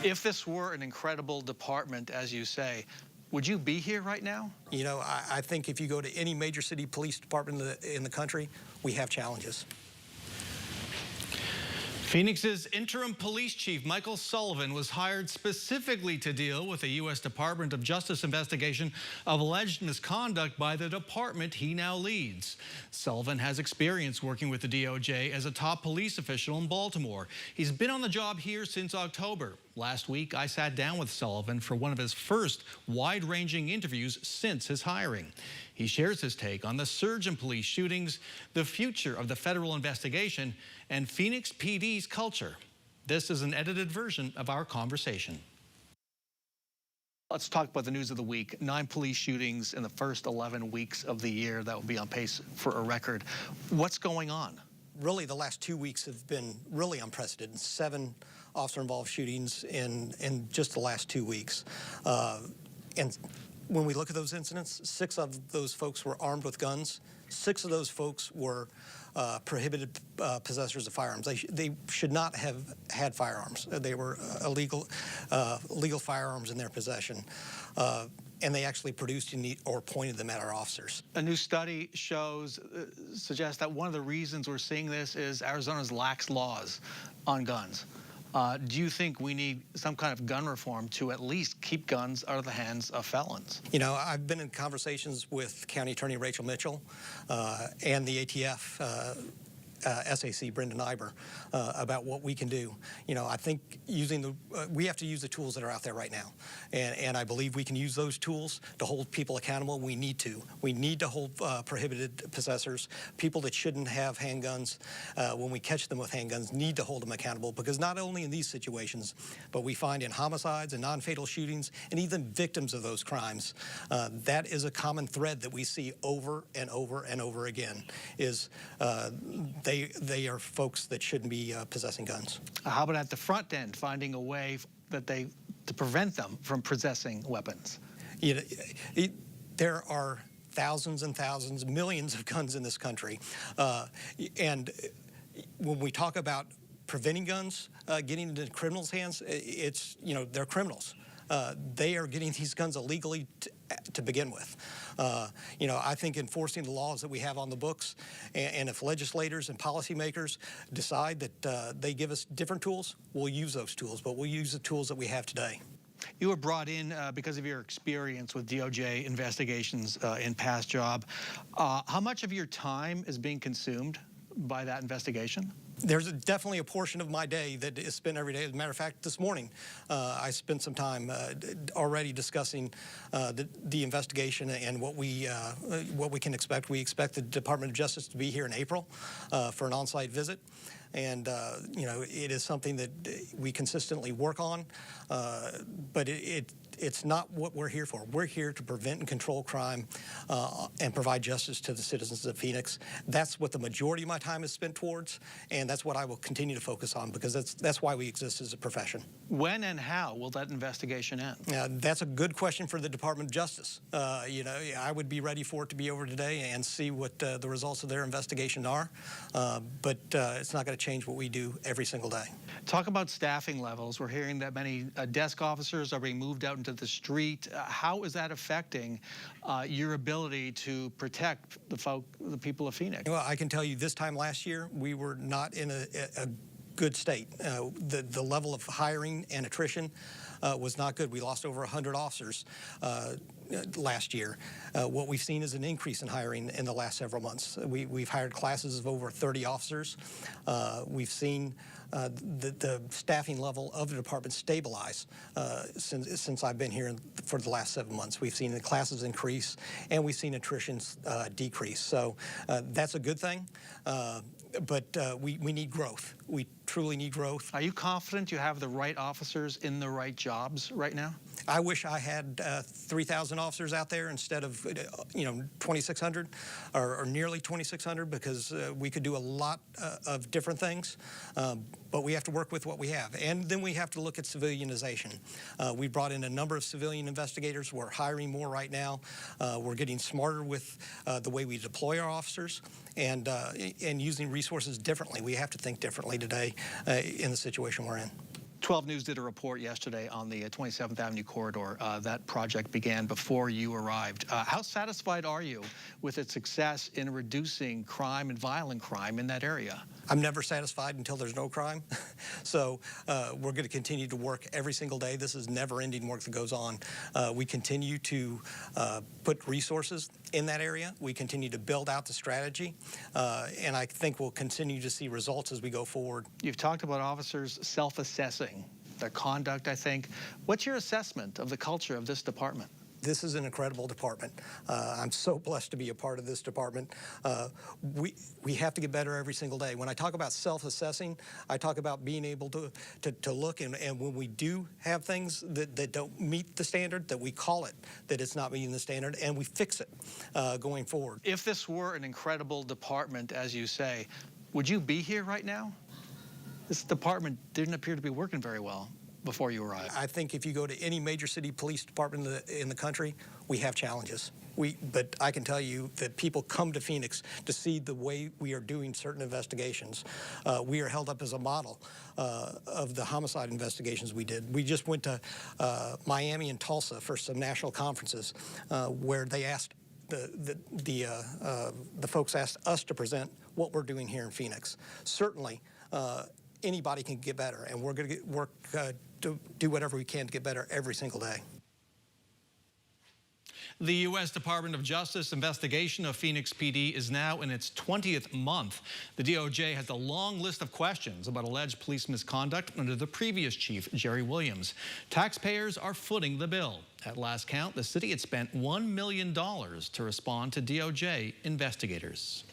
If this were an incredible department, as you say, would you be here right now? You know, I think if you go to any major city police department in the country, we have challenges. Phoenix's interim police chief, Michael Sullivan, was hired specifically to deal with a U.S. Department of Justice investigation of alleged misconduct by the department he now leads. Sullivan has experience working with the DOJ as a top police official in Baltimore. He's been on the job here since October. Last week, I sat down with Sullivan for one of his first wide-ranging interviews since his hiring. He shares his take on the surge in police shootings, the future of the federal investigation, and Phoenix PD's culture. This is an edited version of our conversation. Let's talk about the news of the week. 9 police shootings in the first 11 weeks of the year. That will be on pace for a record. What's going on? Really, the last 2 weeks have been really unprecedented. 7 officer-involved shootings in just the last 2 weeks. And when we look at those incidents, 6 of those folks were armed with guns. 6 of those folks were prohibited possessors of firearms. They should not have had firearms. They were illegal firearms in their possession. And they actually produced or pointed them at our officers. A new study suggests that one of the reasons we're seeing this is Arizona's lax laws on guns. Do you think we need some kind of gun reform to at least keep guns out of the hands of felons? You know, I've been in conversations with County Attorney Rachel Mitchell and the ATF SAC, Brendan Iber, about what we can do. You know, I think we have to use the tools that are out there right now. And I believe we can use those tools to hold people accountable. We need to. We need to hold prohibited possessors, people that shouldn't have handguns. When we catch them with handguns, need to hold them accountable, because not only in these situations, but we find in homicides and non-fatal shootings and even victims of those crimes, that is a common thread that we see over and over and over again, is they are folks that shouldn't be possessing guns. How about at the front end, finding a way to prevent them from possessing weapons? You know, there are thousands and thousands, millions of guns in this country. And when we talk about preventing guns getting into criminals' hands, it's, you know, they're criminals. They are getting these guns illegally to begin with. You know, I think enforcing the laws that we have on the books, and if legislators and policymakers decide that they give us different tools, we'll use those tools, but we'll use the tools that we have today. You were brought in because of your experience with DOJ investigations in past job. How much of your time is being consumed by that investigation? There's definitely a portion of my day that is spent every day. As a matter of fact, this morning, I spent some time already discussing the investigation and what we can expect. We expect the Department of Justice to be here in April for an on-site visit. And, you know, it is something that we consistently work on, but it's not what we're here for. We're here to prevent and control crime and provide justice to the citizens of Phoenix. That's what the majority of my time is spent towards, and that's what I will continue to focus on, because that's why we exist as a profession. When and how will that investigation end? That's a good question for the Department of Justice. You know, I would be ready for it to be over today and see what the results of their investigation are, but it's not going to change what we do every single day. Talk about staffing levels. We're hearing that many desk officers are being moved out into the street. How is that affecting your ability to protect the people of Phoenix? Well, I can tell you this time last year, we were not in a good state. The level of hiring and attrition was not good. We lost over 100 officers last year. What we've seen is an increase in hiring in the last several months. We've hired classes of over 30 officers. We've seen the staffing level of the department stabilize since I've been here for the last 7 months. We've seen the classes increase, and we've seen attrition decrease. So that's a good thing. But we need growth. We truly need growth. Are you confident you have the right officers in the right jobs right now? I wish I had 3,000 officers out there instead of, 2,600 or nearly 2,600, because we could do a lot of different things. But we have to work with what we have. And then we have to look at civilianization. We brought in a number of civilian investigators. We're hiring more right now. We're getting smarter with the way we deploy our officers and using resources differently. We have to think differently today in the situation we're in. 12 News did a report yesterday on the 27th Avenue corridor. That project began before you arrived. How satisfied are you with its success in reducing crime and violent crime in that area? I'm never satisfied until there's no crime. So we're going to continue to work every single day. This is never-ending work that goes on. We continue to put resources in that area. We continue to build out the strategy, and I think we'll continue to see results as we go forward. You've talked about officers self-assessing their conduct, I think. What's your assessment of the culture of this department? This is an incredible department. I'm so blessed to be a part of this department. We have to get better every single day. When I talk about self-assessing, I talk about being able to look, and when we do have things that don't meet the standard, that we call it, that it's not meeting the standard, and we fix it going forward. If this were an incredible department, as you say, would you be here right now? This department didn't appear to be working very well before you arrived. I think if you go to any major city police department in the country, we have challenges. But I can tell you that people come to Phoenix to see the way we are doing certain investigations. We are held up as a model of the homicide investigations we did. We just went to Miami and Tulsa for some national conferences where they asked the folks asked us to present what we're doing here in Phoenix. Certainly, anybody can get better, and we're going to work to do whatever we can to get better every single day. The U.S. Department of Justice investigation of Phoenix PD is now in its 20th month. The DOJ has a long list of questions about alleged police misconduct under the previous chief, Jerry Williams. Taxpayers are footing the bill. At last count, the city had spent $1 million to respond to DOJ investigators.